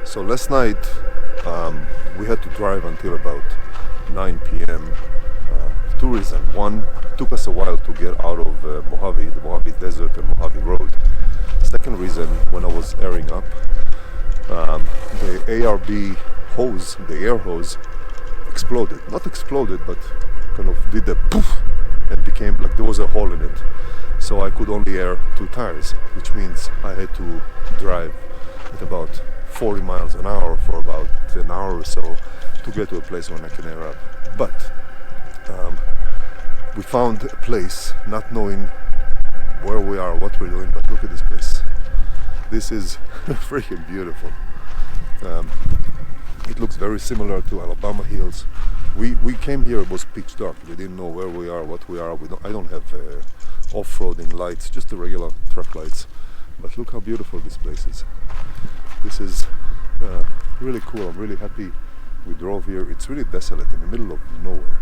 So last night we had to drive until about 9 p.m. Two reasons. One, it took us a while to get out of Mojave, the Mojave Desert and Mojave Road. Second reason, when I was airing up, the ARB hose, the air hose, exploded. Not exploded, but kind of did a poof and became like there was a hole in it. So I could only air 2 tires, which means I had to drive at about 40 miles an hour for about an hour or so to get to a place where I can air up. But we found a place, not knowing where we are, what we're doing, but look at this place. This is freaking beautiful. It looks very similar to Alabama Hills. We came here, it was pitch dark. We didn't know where we are, what we are. I don't have off-roading lights, just the regular truck lights. But look how beautiful this place is. This is really cool. I'm really happy we drove here. It's really desolate in the middle of nowhere.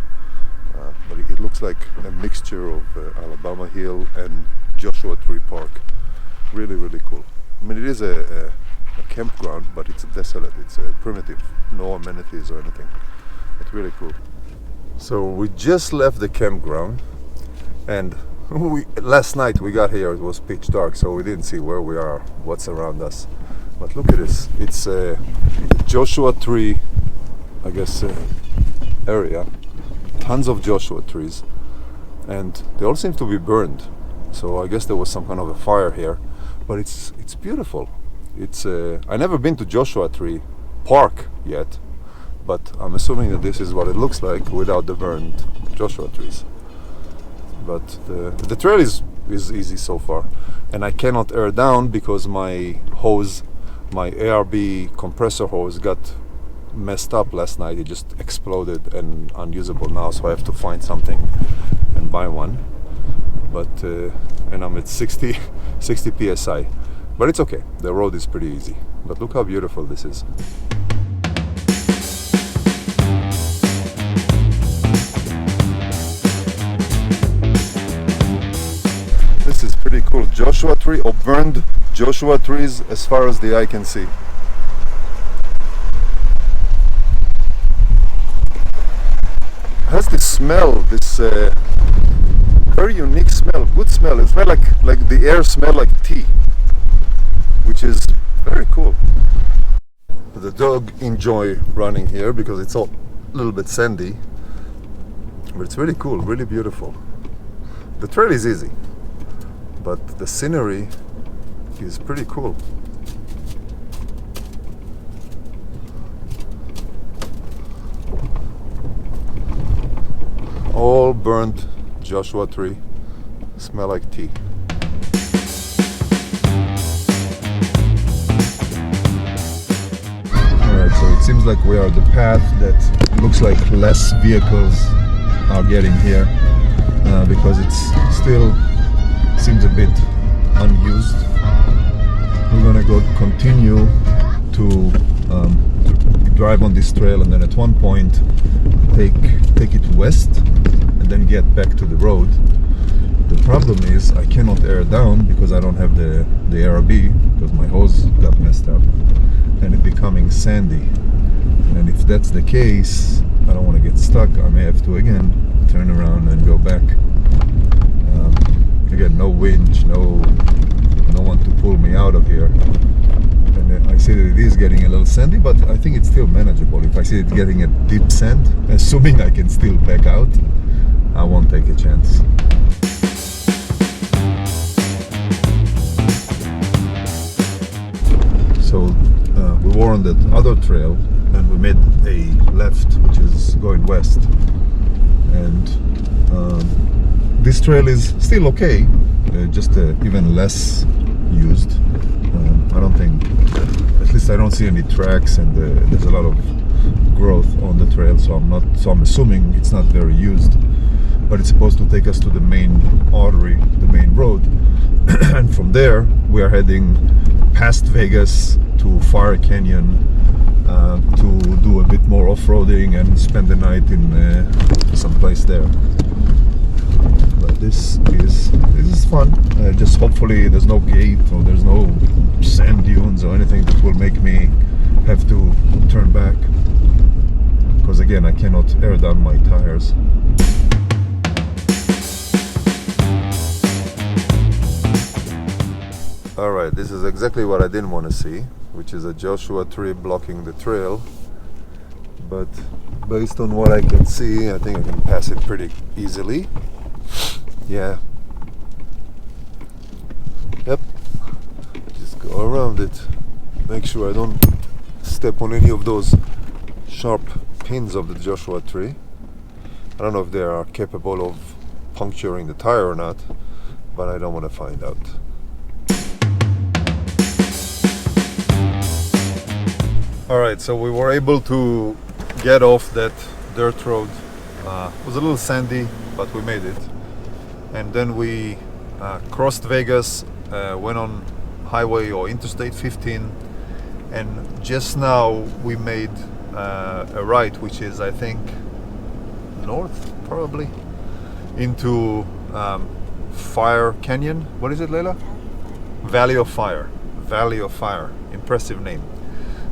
But it looks like a mixture of Alabama Hill and Joshua Tree Park. Really, really cool. I mean, it is a campground, but it's desolate. It's primitive, no amenities or anything. It's really cool. So we just left the campground, and last night we got here, it was pitch dark, so we didn't see where we are, what's around us. But look at this. It's a Joshua Tree, I guess, area. Tons of Joshua trees, and they all seem to be burned. So I guess there was some kind of a fire here, but it's beautiful. It's I never been to Joshua Tree Park yet, but I'm assuming that this is what it looks like without the burned Joshua trees. But the trail is easy so far, and I cannot air down because my hose, my ARB compressor hose, got messed up last night. It just exploded and unusable now, so I have to find something and buy one. But and I'm at 60 psi, but it's okay. The road is pretty easy. But look how beautiful this is. This is pretty cool. Joshua tree, or burned Joshua trees as far as the eye can see. It has this smell, this very unique smell, good smell. It smells like the air smells like tea, which is very cool. The dog enjoy running here because it's all a little bit sandy, but it's really cool, really beautiful. The trail is easy, but the scenery is pretty cool. All burned Joshua tree, smell like tea. Alright, so it seems like we are the path that looks like less vehicles are getting here because it's still seems a bit unused. We're gonna continue to drive on this trail, and then at one point take it west and then get back to the road. The problem is I cannot air down because I don't have the ARB, because my hose got messed up and it's becoming sandy. And if that's the case, I don't want to get stuck. I may have to again turn around and go back. Again, no winch, no one to pull me out of here. And I see that it is getting a little sandy, but I think it's still manageable. If I see it getting a deep sand, assuming I can still back out, I won't take a chance. So we were on that other trail and we made a left, which is going west. And this trail is still okay, just even less used. I don't think, at least I don't see any tracks, and there's a lot of growth on the trail, so I'm assuming it's not very used. But it's supposed to take us to the main artery, the main road, and from there we are heading past Vegas to Fire Canyon to do a bit more off-roading and spend the night in some place there. But this is fun. Just hopefully there's no gate or there's no sand dunes or anything that will make me have to turn back because again I cannot air down my tires. Alright, this is exactly what I didn't want to see, which is a Joshua tree blocking the trail. But based on what I can see, I think I can pass it pretty easily. Yeah. Yep. Just go around it. Make sure I don't step on any of those sharp pins of the Joshua tree. I don't know if they are capable of puncturing the tire or not, but I don't want to find out. Alright, so we were able to get off that dirt road. It was a little sandy, but we made it. And then we crossed Vegas, went on highway or Interstate 15, and just now we made a right, which is I think north probably, into Fire Canyon. What is it, Leila? Valley of Fire. Valley of Fire. Impressive name.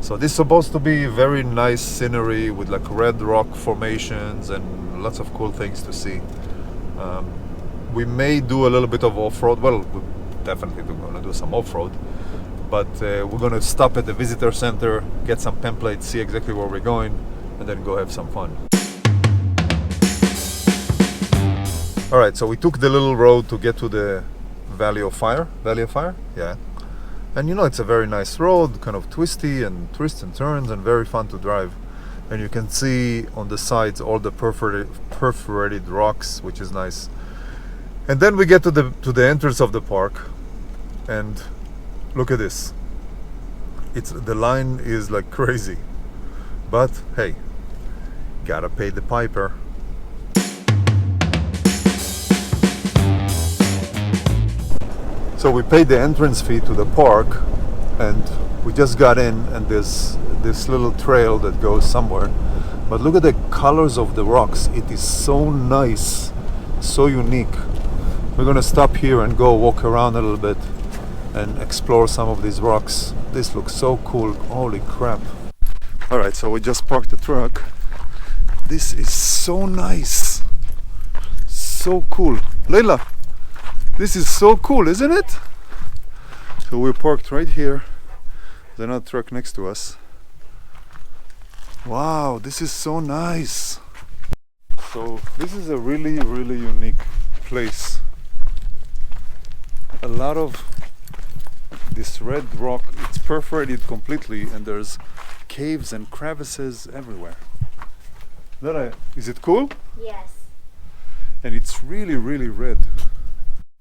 So this is supposed to be very nice scenery with like red rock formations and lots of cool things to see. We may do a little bit of off-road. Well, we're definitely going to do some off-road, but we're going to stop at the visitor center, get some pamphlets, see exactly where we're going, and then go have some fun. Alright, so we took the little road to get to the Valley of Fire. Valley of Fire? Yeah. And you know, it's a very nice road, kind of twisty and twists and turns and very fun to drive. And you can see on the sides all the perforated rocks, which is nice. And then we get to the entrance of the park, and look at this. The line is like crazy. But hey, gotta pay the piper. So we paid the entrance fee to the park, and we just got in, and there's this little trail that goes somewhere. But look at the colors of the rocks. It is so nice, so unique. We're gonna stop here and go walk around a little bit and explore some of these rocks. This looks so cool. Holy crap. Alright, so we just parked the truck. This is so nice. So cool. Leila, this is so cool, isn't it? So we parked right here. There's another truck next to us. Wow, this is so nice. So this is a really, really unique place. A lot of this red rock, it's perforated completely, and there's caves and crevices everywhere. Is it cool? Yes. And it's really, really red.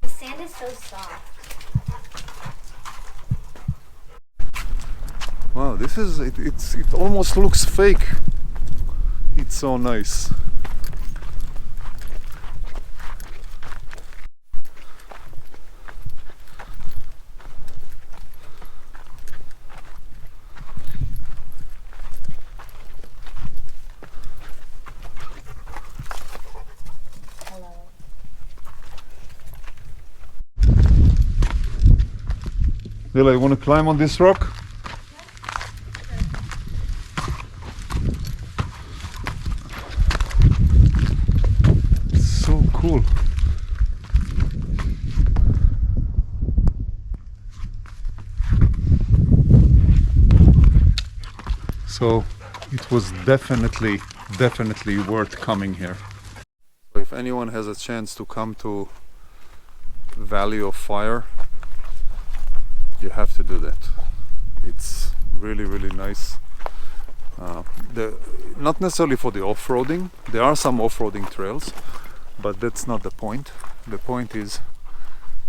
The sand is so soft. Wow, this is it almost looks fake. It's so nice. Hello. Lila, you want to climb on this rock? So cool. So it was definitely worth coming here. If anyone has a chance to come to Valley of Fire, you have to do that. It's really, really nice. Not necessarily for the off-roading. There are some off-roading trails, but that's not the point. The point is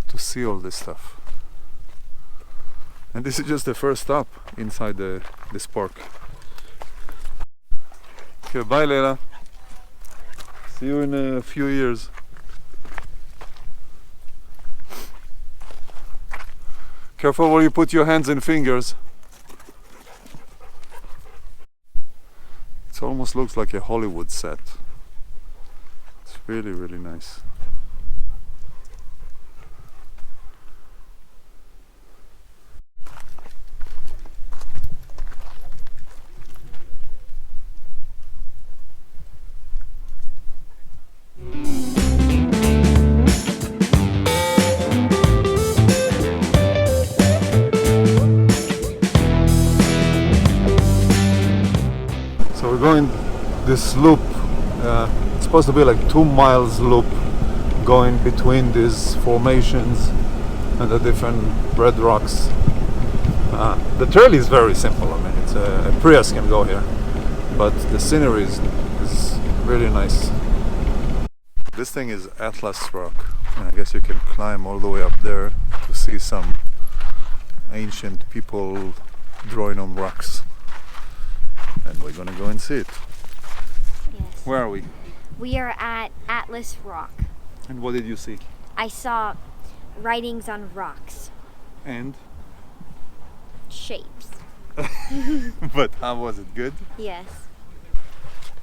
to see all this stuff. And this is just the first stop inside this park. Okay, bye Leila. See you in a few years. Careful where you put your hands and fingers. It almost looks like a Hollywood set. It's really, really nice. We're going this loop. It's supposed to be like 2 miles loop going between these formations and the different red rocks. The trail is very simple. I mean, it's a Prius can go here, but the scenery is really nice. This thing is Atlas Rock, and I guess you can climb all the way up there to see some ancient people drawing on rocks. And we're gonna go and see it. Yes. Where are we? We are at Atlas Rock. And what did you see? I saw writings on rocks. And? Shapes. But how was it? Good? Yes.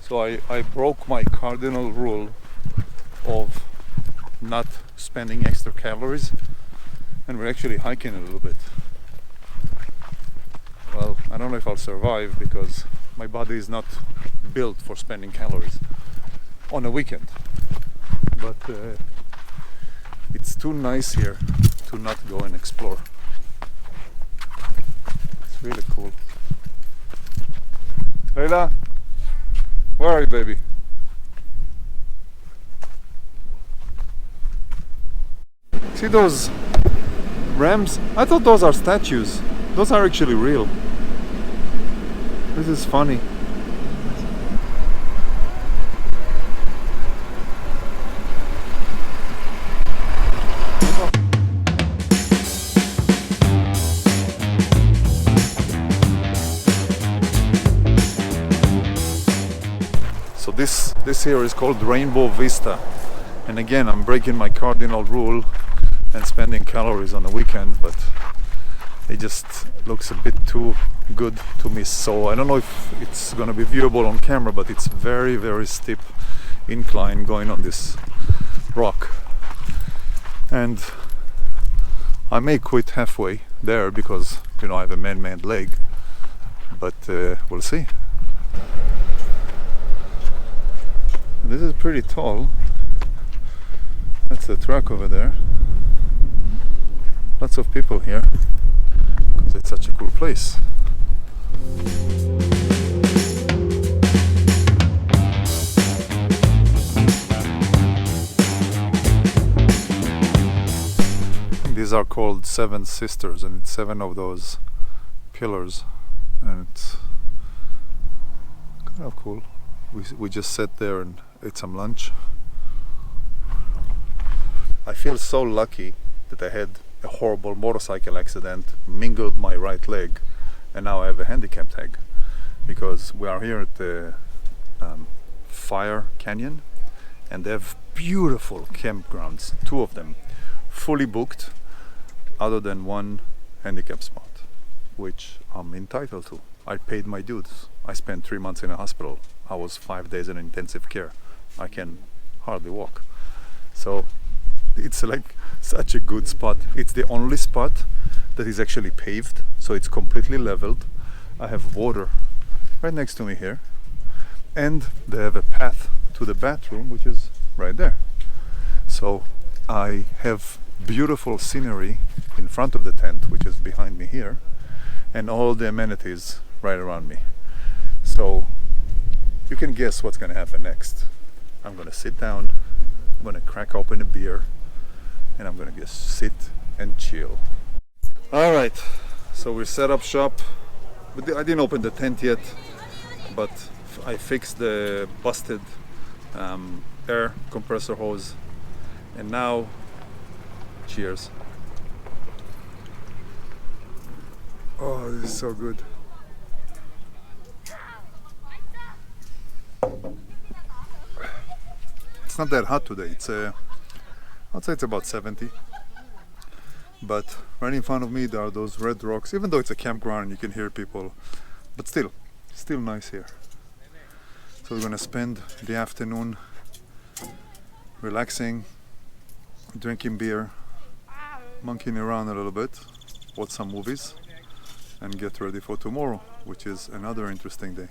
So I broke my cardinal rule of not spending extra calories, and we're actually hiking a little bit. Well, I don't know if I'll survive because my body is not built for spending calories on a weekend. But it's too nice here to not go and explore. It's really cool. Leila, where are you, baby? See those rams? I thought those are statues. Those are actually real. This is funny. So this here is called Rainbow Vista, and again I'm breaking my cardinal rule and spending calories on the weekend, but it just looks a bit too good to miss. So I don't know if it's gonna be viewable on camera, but it's very, very steep incline going on this rock, and I may quit halfway there because, you know, I have a man-made leg, but we'll see. This is pretty tall. That's the track over there. Lots of people here because it's such a cool place. These are called Seven Sisters, and it's 7 of those pillars, and it's kind of cool. We just sat there and ate some lunch. I feel so lucky that I had a horrible motorcycle accident, mingled my right leg, and now I have a handicap tag, because we are here at the Fire Canyon, and they have beautiful campgrounds, 2 of them, fully booked, other than 1 handicap spot, which I'm entitled to. I paid my dues. I spent 3 months in a hospital. I was 5 days in intensive care. I can hardly walk. So it's like such a good spot. It's the only spot that is actually paved, so it's completely leveled. I have water right next to me here, and they have a path to the bathroom, which is right there. So I have beautiful scenery in front of the tent, which is behind me here, and all the amenities right around me. So you can guess what's going to happen next. I'm going to sit down, I'm going to crack open a beer, and I'm going to just sit and chill. Alright, so we set up shop. I didn't open the tent yet, but I fixed the busted air compressor hose, and now cheers. Oh, this is so good. It's not that hot today. It's I'd say it's about 70. But right in front of me there are those red rocks. Even though it's a campground, you can hear people, but still nice here. So we're gonna spend the afternoon relaxing, drinking beer, monkeying around a little bit, watch some movies, and get ready for tomorrow, which is another interesting day.